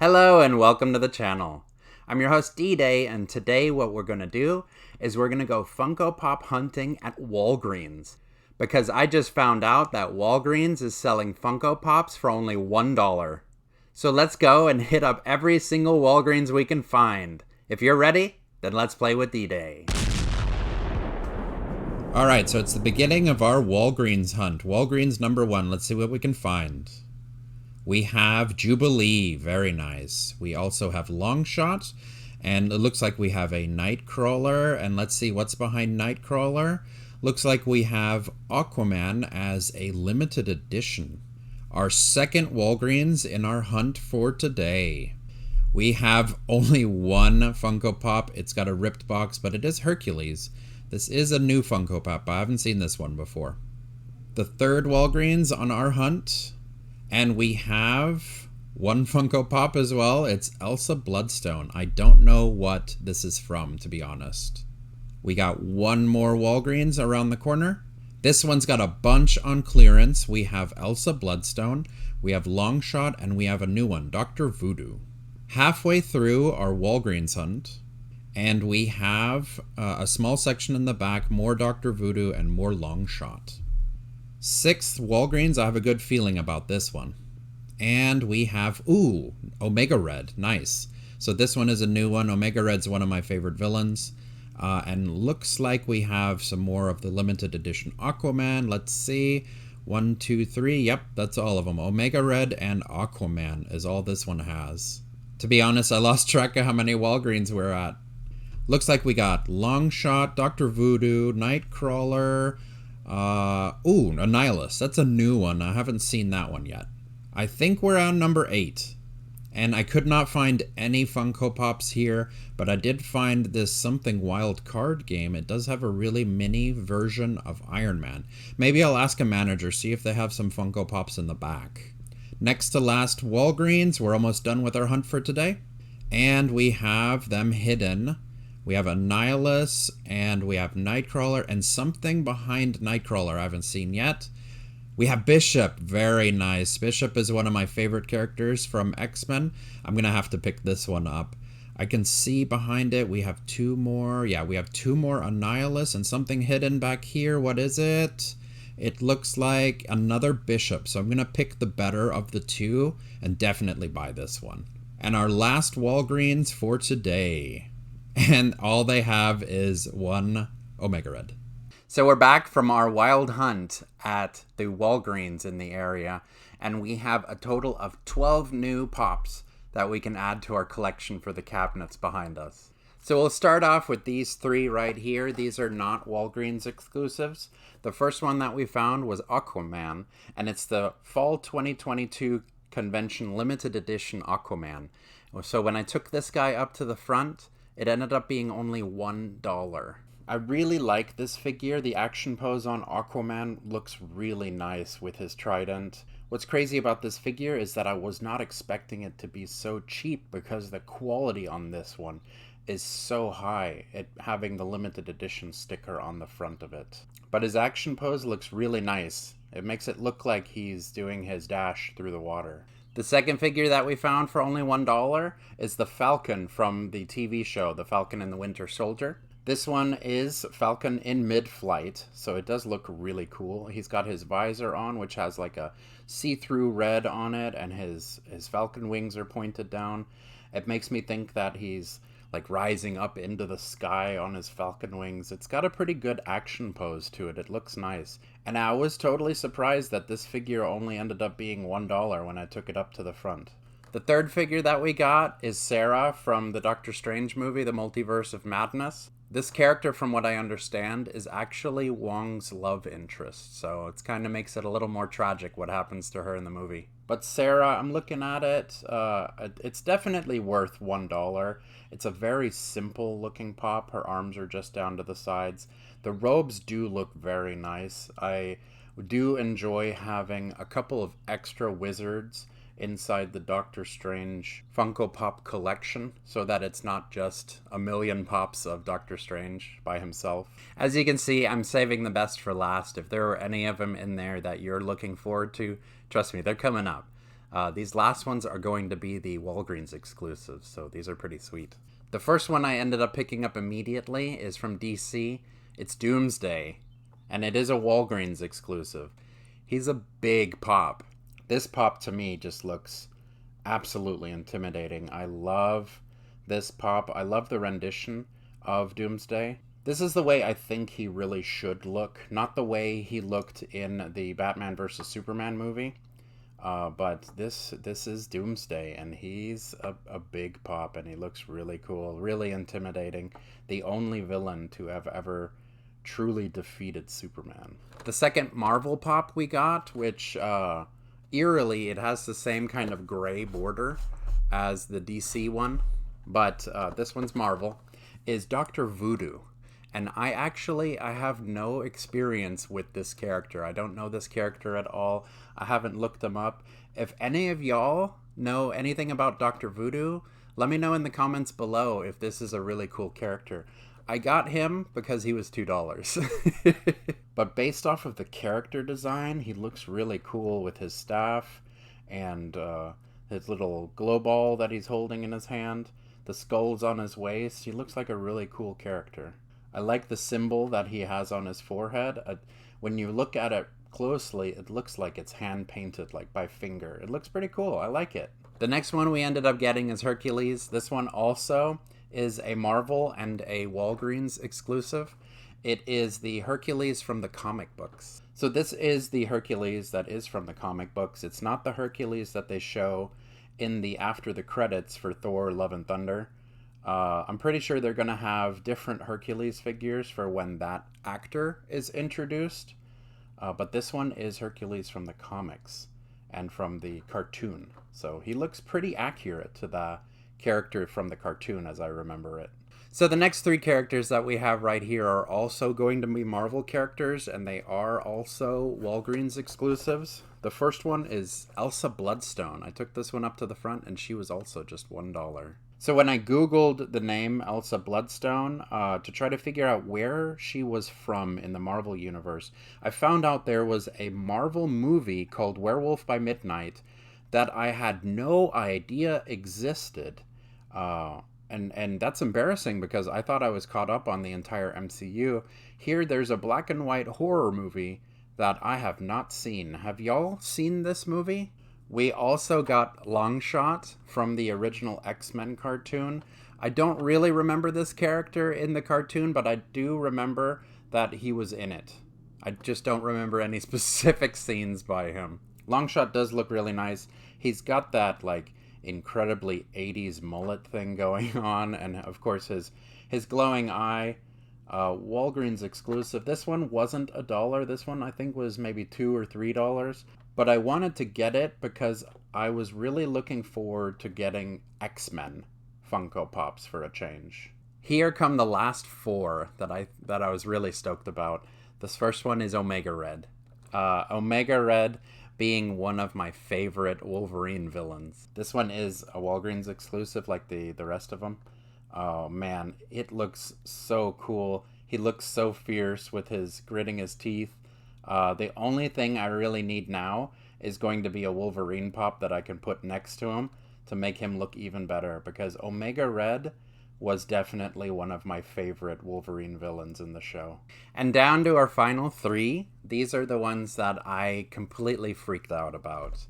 Hello and welcome to the channel. I'm your host D-Day, and today what we're going to do is we're going to go Funko Pop hunting at Walgreens. Because I just found out that Walgreens is selling Funko Pops for only $1. So let's go and hit up every single Walgreens we can find. If you're ready, then let's play with D-Day. Alright, so it's the beginning of our Walgreens hunt. Walgreens number 1. Let's see what we can find. We have Jubilee, very nice. We also have Longshot, and it looks like we have a Nightcrawler, and let's see what's behind Nightcrawler. Looks like we have Aquaman as a limited edition. Our second Walgreens in our hunt for today. We have only one Funko Pop. It's got a ripped box, but it is Hercules. This is a new Funko Pop. I haven't seen this one before. The third Walgreens on our hunt. And we have one Funko Pop as well. It's Elsa Bloodstone. I don't know what this is from, to be honest. We got one more Walgreens around the corner. This one's got a bunch on clearance. We have Elsa Bloodstone, we have Longshot, and we have a new one, Dr. Voodoo. Halfway through our Walgreens hunt, and we have a small section in the back, more Dr. Voodoo and more Longshot. Sixth Walgreens, I have a good feeling about this one. And we have, Omega Red, nice. So this one is a new one. Omega Red's one of my favorite villains. And looks like we have some more of the limited edition Aquaman. Let's see, 1, 2, 3, yep, that's all of them. Omega Red and Aquaman is all this one has. To be honest, I lost track of how many Walgreens we're at. Looks like we got Longshot, Dr. Voodoo, Nightcrawler, Annihilus. That's a new one. I haven't seen that one yet. I think we're on number 8. And I could not find any Funko Pops here, but I did find this Something Wild card game. It does have a really mini version of Iron Man. Maybe I'll ask a manager, see if they have some Funko Pops in the back. Next to last Walgreens, we're almost done with our hunt for today. And we have them hidden. We have Annihilus, and we have Nightcrawler, and something behind Nightcrawler I haven't seen yet. We have Bishop, very nice. Bishop is one of my favorite characters from X-Men. I'm going to have to pick this one up. I can see behind it we have 2 more. Yeah, we have 2 more Annihilus and something hidden back here. What is it? It looks like another Bishop, so I'm going to pick the better of the 2 and definitely buy this one. And our last Walgreens for today. And all they have is one Omega Red. So we're back from our wild hunt at the Walgreens in the area, and we have a total of 12 new Pops that we can add to our collection for the cabinets behind us. So we'll start off with these 3 right here. These are not Walgreens exclusives. The first one that we found was Aquaman, and it's the Fall 2022 Convention Limited Edition Aquaman. So when I took this guy up to the front, it ended up being only $1. I really like this figure. The action pose on Aquaman looks really nice with his trident. What's crazy about this figure is that I was not expecting it to be so cheap because the quality on this one is so high, it having the limited edition sticker on the front of it. But his action pose looks really nice. It makes it look like he's doing his dash through the water. The second figure that we found for only $1 is the Falcon from the TV show, The Falcon and the Winter Soldier. This one is Falcon in mid-flight, so it does look really cool. He's got his visor on, which has like a see-through red on it, and his Falcon wings are pointed down. It makes me think that he's like rising up into the sky on his Falcon wings. It's got a pretty good action pose to it. It looks nice. And I was totally surprised that this figure only ended up being $1 when I took it up to the front. The third figure that we got is Sarah from the Doctor Strange movie, The Multiverse of Madness. This character, from what I understand, is actually Wong's love interest, so it kind of makes it a little more tragic what happens to her in the movie. But Sarah, I'm looking at it, it's definitely worth $1. It's a very simple looking pop. Her arms are just down to the sides. The robes do look very nice. I do enjoy having a couple of extra wizards inside the Doctor Strange Funko Pop collection so that it's not just a million pops of Doctor Strange by himself. As you can see, I'm saving the best for last. If there are any of them in there that you're looking forward to, trust me, they're coming up. These last ones are going to be the Walgreens exclusives, so these are pretty sweet. The first one I ended up picking up immediately is from DC. It's Doomsday, and it is a Walgreens exclusive. He's a big pop. This pop to me just looks absolutely intimidating. I love this pop. I love the rendition of Doomsday. This is the way I think he really should look, not the way he looked in the Batman vs. Superman movie. But this is Doomsday, and he's a big pop, and he looks really cool, really intimidating. The only villain to have ever truly defeated Superman. The second Marvel pop we got, which eerily it has the same kind of gray border as the DC one, but this one's Marvel, is Dr. Voodoo. And I have no experience with this character. I don't know this character at all. I haven't looked him up. If any of y'all know anything about Dr. Voodoo, let me know in the comments below if this is a really cool character. I got him because he was $2. But based off of the character design, he looks really cool with his staff and his little glow ball that he's holding in his hand. The skull's on his waist. He looks like a really cool character. I like the symbol that he has on his forehead. When you look at it closely, it looks like it's hand painted, like by finger. It looks pretty cool. I like it. The next one we ended up getting is Hercules. This one also is a Marvel and a Walgreens exclusive. It is the Hercules from the comic books. So this is the Hercules that is from the comic books. It's not the Hercules that they show in the after the credits for Thor: Love and Thunder. I'm pretty sure they're going to have different Hercules figures for when that actor is introduced. But this one is Hercules from the comics and from the cartoon. So he looks pretty accurate to the character from the cartoon as I remember it. So the next three characters that we have right here are also going to be Marvel characters, and they are also Walgreens exclusives. The first one is Elsa Bloodstone. I took this one up to the front, and she was also just $1. So when I Googled the name Elsa Bloodstone to try to figure out where she was from in the Marvel universe, I found out there was a Marvel movie called Werewolf by Midnight that I had no idea existed. And that's embarrassing because I thought I was caught up on the entire MCU. Here there's a black and white horror movie that I have not seen. Have y'all seen this movie? We also got Longshot from the original X-Men cartoon. I don't really remember this character in the cartoon, but I do remember that he was in it. I just don't remember any specific scenes by him. Longshot does look really nice. He's got that, like, incredibly 80s mullet thing going on, and of course his glowing eye. Walgreens exclusive. This one wasn't $1. This one I think was maybe $2 or $3. But I wanted to get it because I was really looking forward to getting X-Men Funko Pops for a change. Here come the last four that I was really stoked about. This first one is Omega Red. Omega Red being one of my favorite Wolverine villains. This one is a Walgreens exclusive like the rest of them. Oh man, it looks so cool. He looks so fierce with his gritting his teeth. The only thing I really need now is going to be a Wolverine pop that I can put next to him to make him look even better, because Omega Red was definitely one of my favorite Wolverine villains in the show. And down to our final three. These are the ones that I completely freaked out about.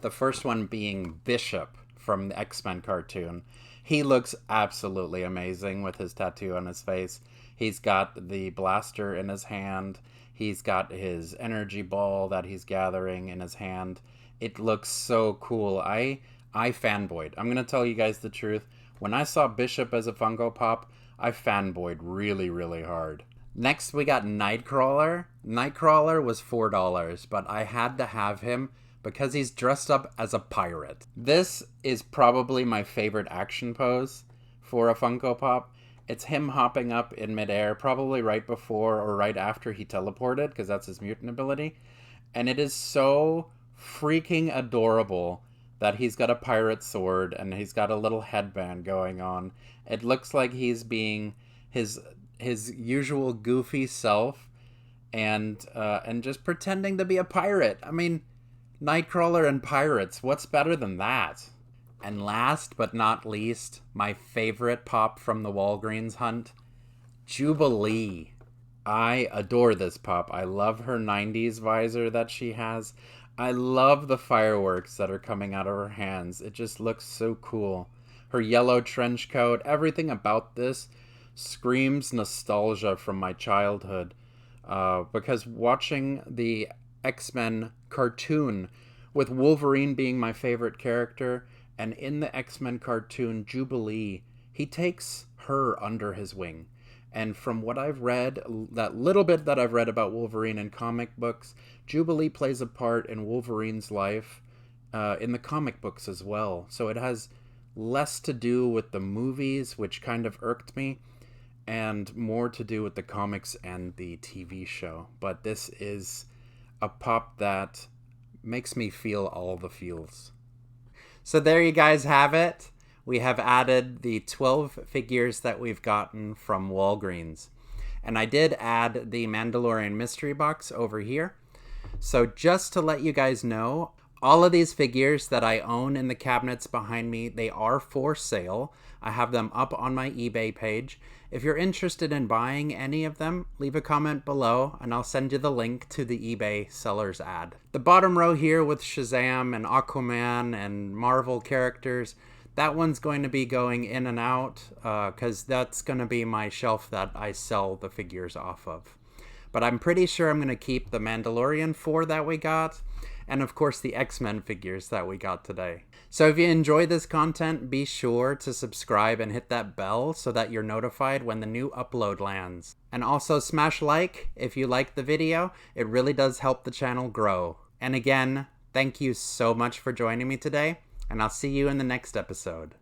The first one being Bishop from the X-Men cartoon. He looks absolutely amazing with his tattoo on his face. He's got the blaster in his hand. He's got his energy ball that he's gathering in his hand. It looks so cool. I fanboyed. I'm going to tell you guys the truth. When I saw Bishop as a Funko Pop, I fanboyed really, really hard. Next, we got Nightcrawler. Nightcrawler was $4, but I had to have him because he's dressed up as a pirate. This is probably my favorite action pose for a Funko Pop. It's him hopping up in midair, probably right before or right after he teleported, because that's his mutant ability. And it is so freaking adorable that he's got a pirate sword and he's got a little headband going on. It looks like he's being his usual goofy self and just pretending to be a pirate. I mean, Nightcrawler and Pirates, what's better than that? And last but not least, my favorite pop from the Walgreens hunt, Jubilee. I adore this pop. I love her 90s visor that she has. I love the fireworks that are coming out of her hands. It just looks so cool. Her yellow trench coat, everything about this screams nostalgia from my childhood. Because watching the X-Men cartoon with Wolverine being my favorite character, and in the X-Men cartoon, Jubilee, he takes her under his wing. And from what I've read, that little bit that I've read about Wolverine in comic books, Jubilee plays a part in Wolverine's life in the comic books as well. So it has less to do with the movies, which kind of irked me, and more to do with the comics and the TV show. But this is a pop that makes me feel all the feels. So there you guys have it. We have added the 12 figures that we've gotten from Walgreens. And I did add the Mandalorian mystery box over here. So just to let you guys know, all of these figures that I own in the cabinets behind me, they are for sale. I have them up on my eBay page. If you're interested in buying any of them, leave a comment below and I'll send you the link to the eBay seller's ad. The bottom row here with Shazam and Aquaman and Marvel characters, that one's going to be going in and out because that's going to be my shelf that I sell the figures off of. But I'm pretty sure I'm going to keep the Mandalorian 4 that we got, and of course the X-Men figures that we got today. So if you enjoyed this content, be sure to subscribe and hit that bell so that you're notified when the new upload lands. And also smash like if you liked the video. It really does help the channel grow. And again, thank you so much for joining me today, and I'll see you in the next episode.